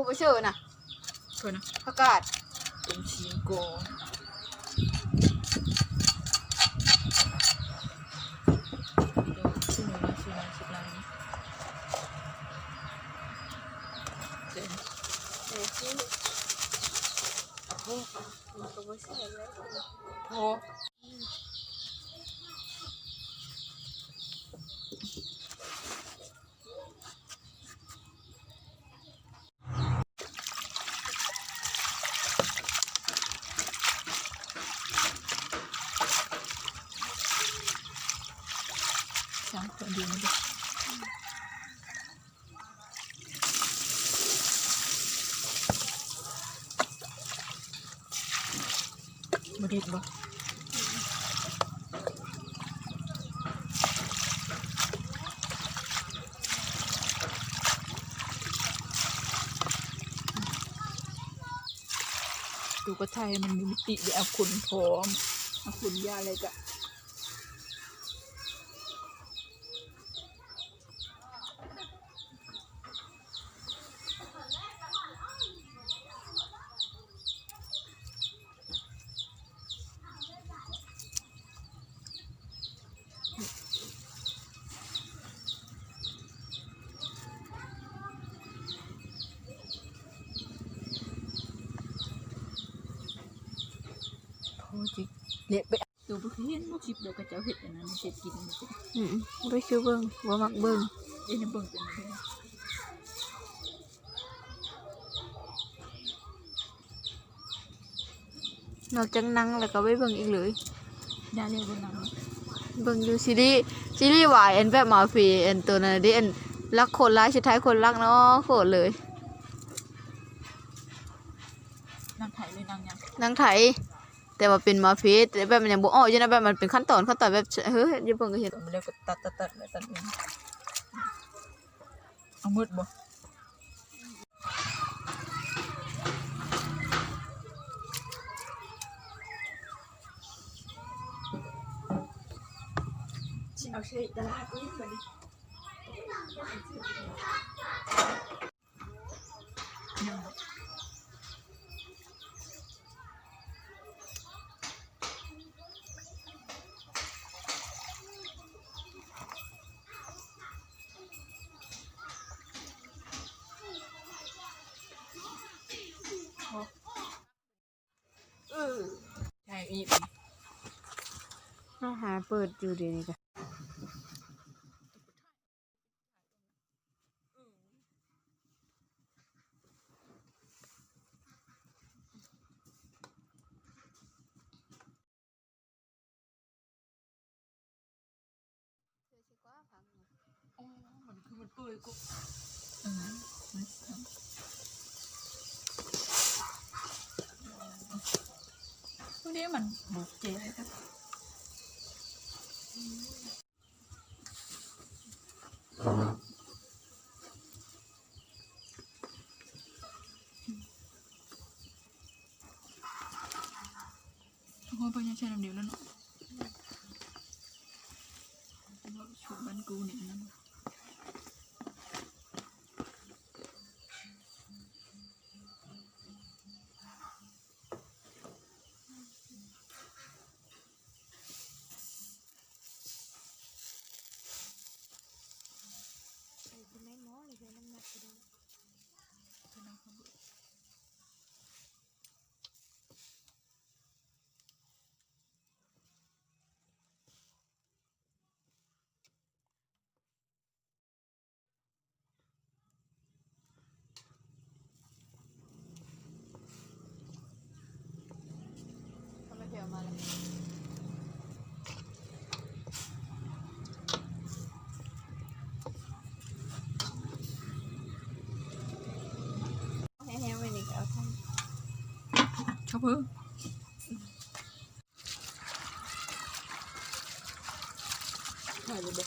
ผู้ไปเชื่อน่ะเพื่อนนะประกาศเป็นชีโกชื่อหนูนะชื่ออะไรนี่เจ๋งโอ้มันก็ไม่ใช่แล้วโอ้ช่างคนดีมั้ยมาดีบ่ดูกระไทยมันมีมิติเดี๋ยวเอาคุณพร้อมเอาคุณยาอะไรกะโอ้จิเละไปดูบุคคลบุคคลเดี๋ยวก็จะเห็ดอย่างนั้นเห็ดกินมันจะไปคือเบิ้งว่ามักเบิ้งเอ็นเบิ่งเป็นอะไรนอกจากนั่งแล้วก็ไปเบิ้งอีกเลยยาเรียกว่าน้เบิ้งอยู่ซีรีส์วายแบบมาฟีตัวนั้นดิรักคนร้ายสุดท้ายคนรักเนาะโคตรเลยนางไทยเลยนางยังนางไทยแต่ว่าเป็นมาฟีแต่แบบมันยังบ่ออกอยู่นะแบบมันเป็นขั้นตอนแบบเฮ้ยอย่าเพิ่งก็เห็นมันเรียกว่าตัดเองเอามืดบ่เอาใช้ตลาดนี้มาดิใช่อีกอาหารเปิดอยู่เดี๋ยวนี้กันอ๋อมันคือมันเปื่อยกูพวกนี้มันบุกเจ๊ครับทุกคนพยายามใช้น้ำเดียวแล้วเนาะชุดบันกูเนี่ยนั่นชอบเพิ่มถ่ายเลยบ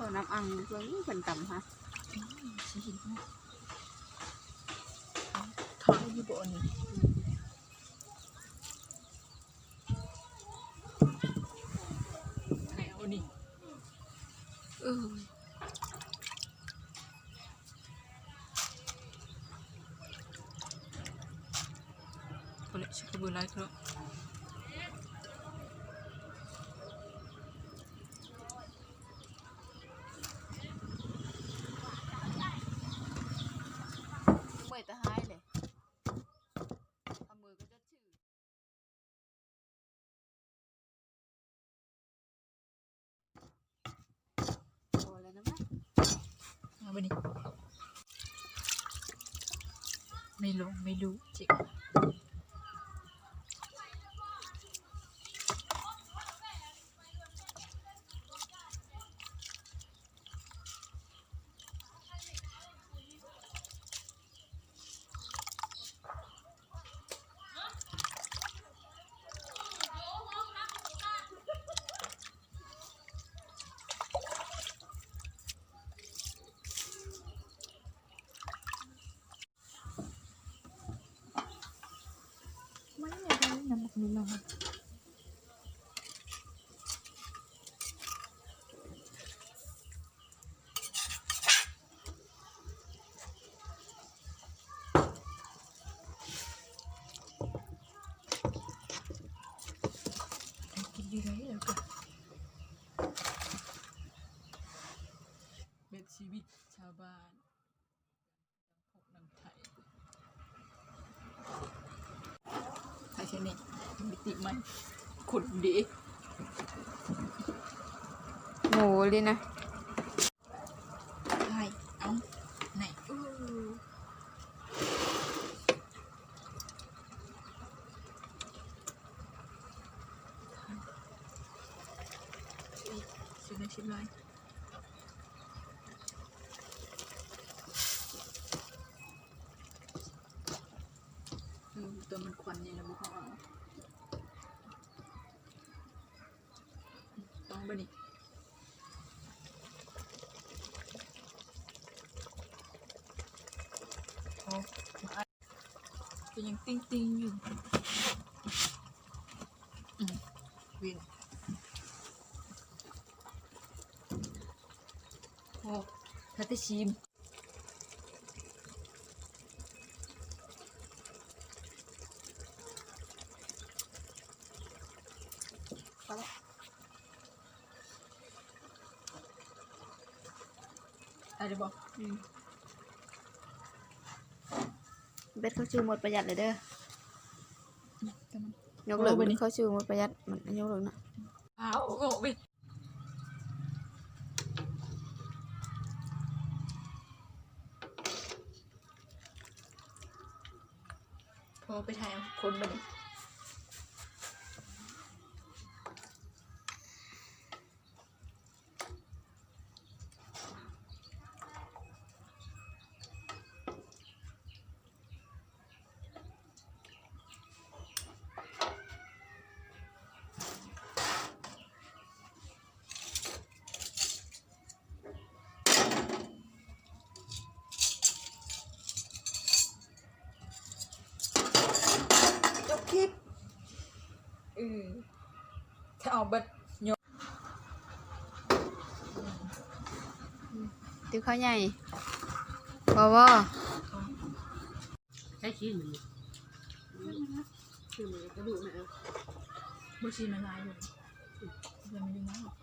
่นัก อังเพิ่นเพิ่นตำฮะ ทางอยู่บ่อนนี่ไหนเอานี่ เออ คนละชิคกี้พายไล่ครับ เมื่อยตะหายเลยเอามือก็จะชื่อพอแล้วนะมั้ย เอาไปนี่ไม่ลงไม่รู้จิกไม่ได้น้ำมันนี่ลงกินดีไรแล้วก็เป็นชีวิตชาวบ้านพวกน้ำไทยไทยเช่นนี้มิติมันขุดดี หมูเลยนะ ใช่เอาไหนชิ้นละชิ้นเลยตัวมันควันเนี่ยนะบุคคลต้องไปนี่โอ้ก็ยังติ้งติ้งอยู่วินโอ้ถ้าจะชิมอะไรบอก เบ็ดเขาชื่อหมดประหยัดเลยเด้อ แต่มัน ยกเลิกมันเขาชื่อหมดประหยัดมันยกเลิกนะ อ้าวโอ้โหพอไปถ่ายคนมาดิจบคลิปถ้าเอาบัตรยก ติวข้าวใหญ่บ่ ใช้ชิ้นมันคือมันกระดูกนะ บูชีมันลายอยู่ยังไม่ได้น้ำ